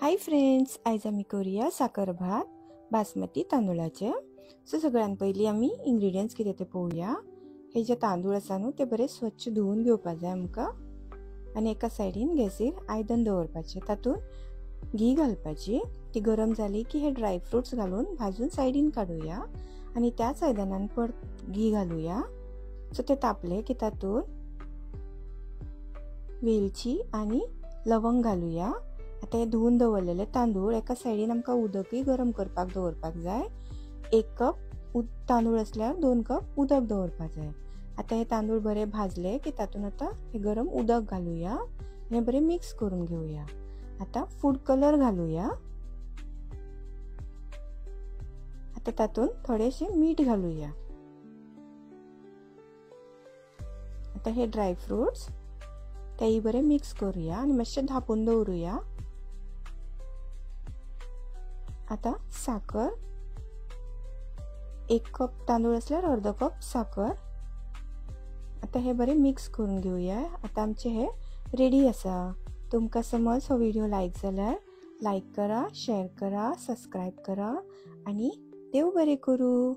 Hi friends, आयज आमी करूया साकर भात बासमती तांदूळाचे। सो सगळ्यान पयली आमी इंग्रेडियंट्स कितें ते पळोवया। हे जे तांदूळ आसा न्हू ते बरे स्वच्छ धुवून घेवपाक जाय आमकां आनी एका सायडीन गॅसीर आयदन दवरपाचें, तातूंत घी घालपाची। ती गरम जाली की हे ड्राय फ्रुट्स घालून भाजून सायडीन काडुया आनी त्याच आयदनान परत घी घालुया। सो ते तापले की तातूंत वेलची आनी लवंग घालुया। आता हे धुवून दवरलेले तांदूळ एका सायडीन आमकां उदकय गरम करपाक दवरपाक जाय। 1 कप तांदूळ असल्यार 2 कप उदक दवरपाक जाय। आता हे तांदूळ बरे भाजले की तातूंत आता हे गरम उदक घालुया आनी हे बरे मिक्स करून घेवया। आता फूड कलर घालुया। आता तातूंत थोडेशे मीठ घालुया। आता हे ड्राय फ्रुट्स तेय बरे मिक्स करूया आनी मातशे धापून दवरुया। आता साकर 1 कप तांदूळ असल्यार अर्धो कप साकर। आता हे बरे मिक्स करून घेवया। आता आमचे हे रेडी आसा। तुमकां समज हो व्हिडिओ लायक जाल्यार लायक करा, शेअर करा, सबस्क्राइब करा आनी देव बरें करूं।